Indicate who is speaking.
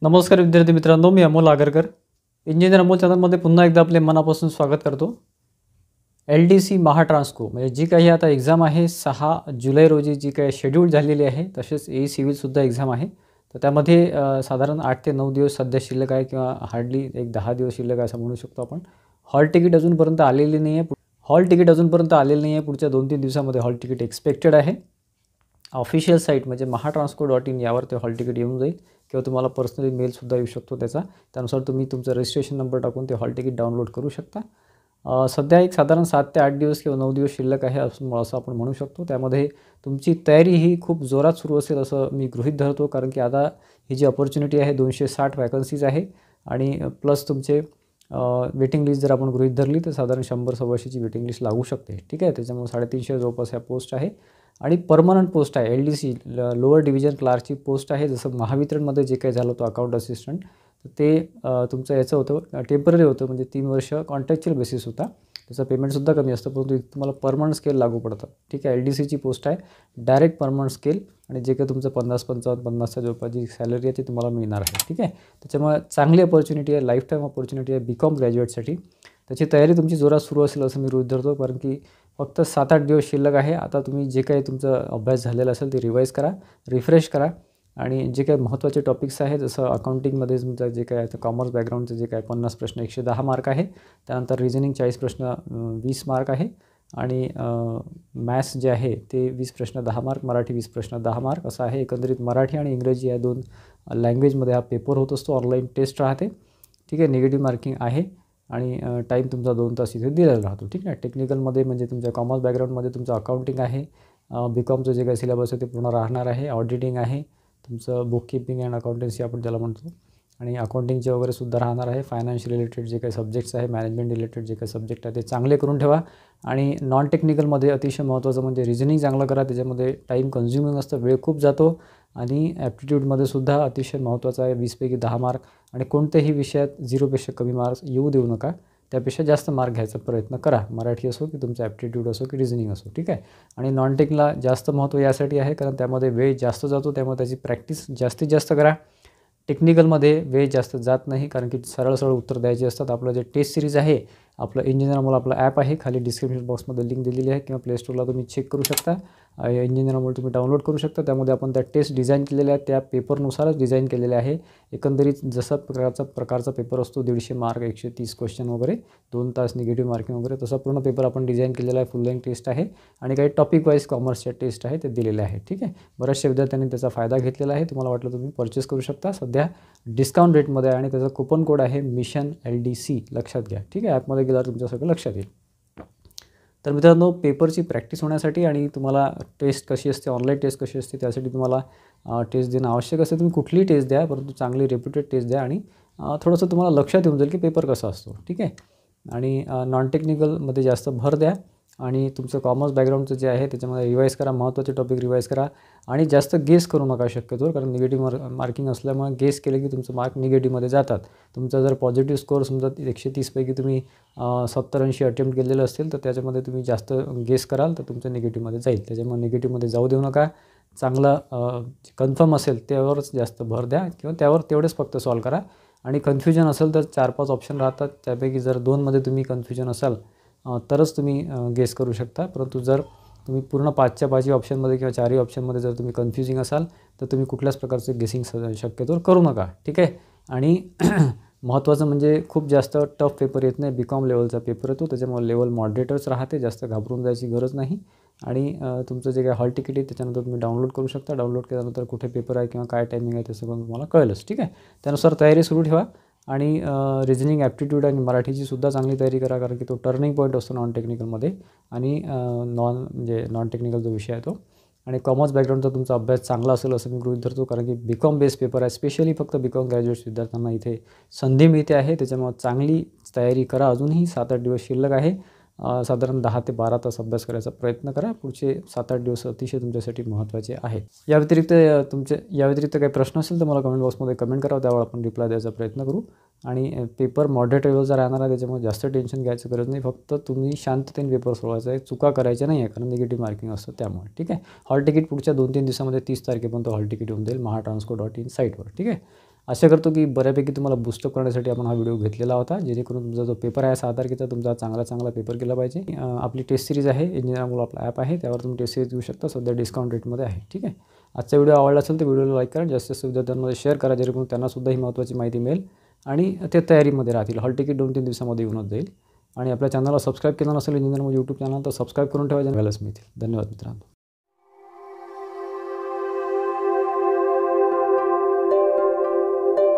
Speaker 1: नमस्कार विद्यार्थी मित्रांनो, मी अमोल आगरकर इंजिनियर अमोल चॅनलमध्ये पुन्हा एकदा आपले मनापासून स्वागत करतो। LDC महाट्रान्सको म्हणजे जी काही आता एक्झाम आहे 6 जुलै रोजी जी काही शेड्यूल झालेली आहे, तसेच ए सिव्हिलसुद्धा एक्झाम आहे। तर त्यामध्ये साधारण 8 ते 9 दिवस सध्या शिल्लक आहे किंवा हार्डली एक 10 दिवस शिल्लक आहे असं म्हणू शकतो आपण। हॉल तिकीट अजूनपर्यंत आलेली नाही आहे। पुढच्या 2-3 दिवसामध्ये हॉल तिकीट एक्सपेक्टेड आहे। ऑफिशियल साईट म्हणजे mahatransco.in यावर ते हॉल तिकीट येऊन जाईल किंवा तुम्हाला पर्सनली मेलसुद्धा येऊ शकतो त्याचा। त्यानुसार तुम्ही तुमचा रजिस्ट्रेशन नंबर टाकून ते हॉल तिकीट डाउनलोड करू शकता। सध्या एक साधारण 7 ते 8 दिवस किंवा 9 दिवस शिल्लक आहे असं आपण म्हणू शकतो। त्यामध्ये तुमची तयारी ही खूप जोरात सुरू असेल असं मी गृहीत धरतो, कारण की आता ही जी अपॉर्च्युनिटी आहे 260 वॅकन्सीज आहे आणि प्लस तुमचे वेटिंग लिस्ट जर आपण गृहीत धरली तर साधारण 100-125ची वेटिंग लिस्ट लागू शकते। ठीक आहे, त्याच्यामुळे 350 जवळपास ह्या पोस्ट आहे आणि परमनंट पोस्ट आहे। LDC लोअर डिव्हिजन क्लार्कची पोस्ट आहे। जसं महावितरणमध्ये जे काही झालं होतं अकाउंट असिस्टंट, तर ते तुमचं याचं होतं टेम्पररी होतं, म्हणजे 3 वर्ष कॉन्ट्रॅक्च्युअल बेसिस होता। त्याचं पेमेंटसुद्धा कमी असतं, परंतु तुम्हाला परमनंट स्केल लागू पडतं। ठीक आहे, LDCची पोस्ट आहे डायरेक्ट परमनंट स्केल आणि जे काही तुमचं 50-55-50च्या जवळपास जी सॅलरी आहे ती तुम्हाला मिळणार आहे। ठीक आहे, त्याच्यामुळे चांगली अपॉर्च्युनिटी आहे, लाईफ टाईम अपॉर्च्युनिटी आहे BCom ग्रॅज्युएटसाठी। त्याची तयारी तुमची जोरात सुरू असेल असं मी गृहीत धरतो, कारण की फक्त 7-8 दिवस शिल्लक आहे। आता तुम्ही जे काही तुमचा अभ्यास झालेला असेल ते रिवाईज करा, रिफ्रेश करा आणि जे काही महत्त्वाचे टॉपिक्स आहेत जसं अकाउंटिंगमध्ये तुमचं जे काय आहे कॉमर्स बॅकग्राऊंडचे जे काय 50 प्रश्न 110 मार्क आहे, त्यानंतर रिझनिंग 40 प्रश्न 20 मार्क आहे आणि मॅथ्स जे आहे ते 20 प्रश्न 10 मार्क, मराठी 20 प्रश्न 10 मार्क असं आहे। एकंदरीत मराठी आणि इंग्रजी या 2 लँग्वेजमध्ये हा पेपर होत असतो, ऑनलाईन टेस्ट राहते। ठीक आहे, निगेटिव्ह मार्किंग आहे आणि टाईम तुमचा 2 तास इथे दिलेला राहतो। ठीक आहे, टेक्निकलमध्ये म्हणजे तुमच्या कॉमर्स बॅकग्राऊंडमध्ये तुमचं अकाउंटिंग आहे, BComचं जे काही सिलेबस आहे ते पूर्ण राहणार आहे, ऑडिटिंग आहे, तुमचं बुक कीपिंग अँड अकाउंटन्सी आपण त्याला म्हणतो आणि अकाउंटिंगचे वगैरे सुद्धा राहणार आहे। फायनान्स रिलेटेड जे काही सब्जेक्ट्स आहे, मॅनेजमेंट रिलेटेड जे काही सब्जेक्ट आहे ते चांगले करून ठेवा आणि नॉन टेक्निकलमध्ये अतिशय महत्त्वाचं म्हणजे रिझनिंग चांगलं करा। त्याच्यामध्ये टाईम कन्झ्युमिंग असतं, वेळ खूप जातो आणि ॲप्टिट्यूडमध्ये सुद्धा अतिशय महत्त्वाचं आहे 20 पैकी 10 मार्क आणि कोणत्याही विषयात 0पेक्षा कमी मार्क्स येऊ देऊ नका, त्यापेक्षा जास्त मार्क घ्यायचा प्रयत्न करा, मराठी असो की तुमचं ॲप्टिट्यूड असो की रिझनिंग असो। ठीक आहे, आणि नॉन टेकला जास्त महत्त्व यासाठी आहे कारण त्यामध्ये वेळ जास्त जातो, त्यामुळे त्याची प्रॅक्टिस जास्तीत जास्त करा। टेक्निकलमध्ये वेळ जास्त जात नाही, कारण की सरळ उत्तर द्यायचे असतात। आपलं जे टेस्ट सिरीज आहे, आपलं इंजिनियर अमोल आपलं ॲप आहे, खाली डिस्क्रिप्शन बॉक्समध्ये लिंक दिलेली आहे किंवा प्ले स्टोरला तुम्ही चेक करू शकता, इंजिनियर अमोल तुम्ही डाउनलोड करू शकता। त्यामध्ये आपण त्या टेस्ट डिझाईन केलेल्या आहेत, त्या पेपरनुसारच डिझाईन केलेले आहे। एकंदरीत जसा प्रकारचा पेपर असतो 150 मार्क 130 क्वेश्चन वगैरे 2 तास निगेटिव्ह मार्किंग वगैरे, तसा पूर्ण पेपर आपण डिझाईन केलेला आहे। फुल लेंथ टेस्ट आहे आणि काही टॉपिक वाईज कॉमर्सच्या टेस्ट आहे ते दिलेले आहे। ठीक आहे, बऱ्याचशा विद्यार्थ्यांनी त्याचा फायदा घेतलेला आहे, तुम्हाला वाटलं तुम्ही परचेस करू शकता। सध्या डिस्काउंट रेटमध्ये आहे आणि त्याचा कुपन कोड आहे मिशन LDC, लक्षात घ्या। ठीक आहे, ॲपमध्ये गेल्यावर तुमच्या सगळं लक्षात येईल। तर मित्रांनो, पेपरची प्रॅक्टिस होण्यासाठी आणि तुम्हाला टेस्ट कशी असते, ऑनलाईन टेस्ट कशी असते, त्यासाठी तुम्हाला टेस्ट देणं आवश्यक असते। तुम्ही कुठलीही टेस्ट द्या, परंतु चांगली रेप्युटेड टेस्ट द्या आणि थोडंसं तुम्हाला लक्षात येऊन जाईल की पेपर कसा असतो। ठीक आहे, आणि नॉन टेक्निकलमध्ये जास्त भर द्या आणि तुमचं कॉमर्स बॅकग्राऊंडचं जे आहे त्याच्यामध्ये रिवाईज करा, महत्त्वाचे टॉपिक रिवाईज करा आणि जास्त गेस करू नका शक्यतो, कारण निगेटिव्ह मार्किंग असल्यामुळे गेस केले की तुमचं मार्क निगेटिव्हमध्ये जातात। तुमचा जर पॉझिटिव्ह स्कोअर समजा 130 पैकी तुम्ही 70-80 अटेम्प्ट केलेले असतील तर त्याच्यामध्ये तुम्ही जास्त गेस कराल तर तुमचं निगेटिव्हमध्ये जाईल, त्याच्यामुळे निगेटिव्हमध्ये जाऊ देऊ नका। चांगलं कन्फर्म असेल त्यावरच जास्त भर द्या किंवा त्यावर तेवढेच फक्त सॉल्व करा आणि कन्फ्युजन असेल तर 4-5 ऑप्शन राहतात, त्यापैकी जर 2मध्ये तुम्ही कन्फ्युजन असाल तरच तुम्ही गेस करू शकता, परंतु जर तुम्ही पूर्ण 5च्या 5ही ऑप्शनमध्ये किंवा 4ही ऑप्शनमध्ये जर तुम्ही कन्फ्युजिंग असाल तर तुम्ही कुठल्याच प्रकारचे गेसिंग शक्यतो करू नका। ठीक आहे, आणि महत्त्वाचं म्हणजे खूप जास्त टफ पेपर येत नाही, BCom लेवलचा पेपर येतो, त्याच्यामुळे लेवल मॉडरेटच राहते, जास्त घाबरून जायची गरज नाही। आणि तुमचं जे काही हॉल तिकीट आहे त्याच्यानंतर तुम्ही डाउनलोड करू शकता, डाउनलोड केल्यानंतर कुठे पेपर आहे किंवा काय टायमिंग आहे ते सगळं तुम्हाला कळेलच। ठीक आहे, त्यानुसार तयारी सुरू ठेवा आणि रिझनिंग ॲप्टिट्यूड आणि मराठीची सुद्धा चांगली तयारी करा, कारण की तो टर्निंग पॉईंट असतो नॉन टेक्निकलमध्ये आणि नॉन टेक्निकल जो विषय आहे तो। आणि कॉमर्स बॅकग्राऊंडचा तुमचा अभ्यास चांगला असेल असं मी गृहीत धरतो, कारण की BCom बेस्ड पेपर आहे, स्पेशली फक्त BCom ग्रॅज्युएट्स विद्यार्थ्यांना इथे संधी मिळते आहे, त्याच्यामुळे चांगली तयारी करा। अजूनही 7-8 दिवस शिल्लक आहे साधारण 10 ते 12 तास अभ्यास करायचा प्रयत्न करा. पुढचे 7-8 दिवस अतिशय तुमच्यासाठी महत्त्वाचे आहेत. या व्यतिरिक्त काही प्रश्न असेल तर मला कमेंट बॉक्समध्ये कमेंट करा, त्यावर आपण रिप्लाय द्यायचा प्रयत्न करू. आणि पेपर मॉडरेट लेव्हलचा राहणार आहे, त्याच्यामुळे जास्त टेन्शन घ्यायचं गरज नाही. फक्त तुम्ही शांततेने पेपर सोडवायचा आहे, चुका करायच्या नाही आहे, कारण निगेटिव्ह मार्किंग असतं त्यामुळे. ठीक आहे. हॉल तिकीट पुढच्या 2-3 दिवसामध्ये 30 तारखेपर्यंत हॉल तिकीट येऊन जाईल mahatransco.in साईटवर. ठीक आहे. आशा करतो की बऱ्यापैकी तुम्हाला बूस्टअप करण्यासाठी आपण हा व्हिडिओ घेतलेला होता, जेणेकरून तुमचा जो पेपर आहे 6 तारखेचा तुमचा चांगला पेपर केला पाहिजे. आपली टेस्ट सिरीज आहे, इंजिनिअर अमोल आपला ॲप आहे, त्यावर तुम्ही टेस्ट सिरीज घेऊ शकता. सध्या डिस्काउंट रेटमध्ये आहे. ठीक आहे. आजचा व्हिडिओ आवडला असेल तर व्हिडिओला लाईक करा, जास्तीत जास्त विद्यार्थ्यांमध्ये शेअर करा, जेणेकरून त्यांनासुद्धा ही महत्त्वाची माहिती मिळेल आणि ते तयारीमध्ये राहतील. हॉल तिकीट 2-3 दिवसामध्ये येऊनच जाईल. आणि आपल्या चॅनलला सबस्क्राईब केलं नसेल इंजिनिअर यूट्यूब चॅनल, तर सबस्क्राईब करून ठेवा, ज्याने मिळतील. धन्यवाद मित्रांनो.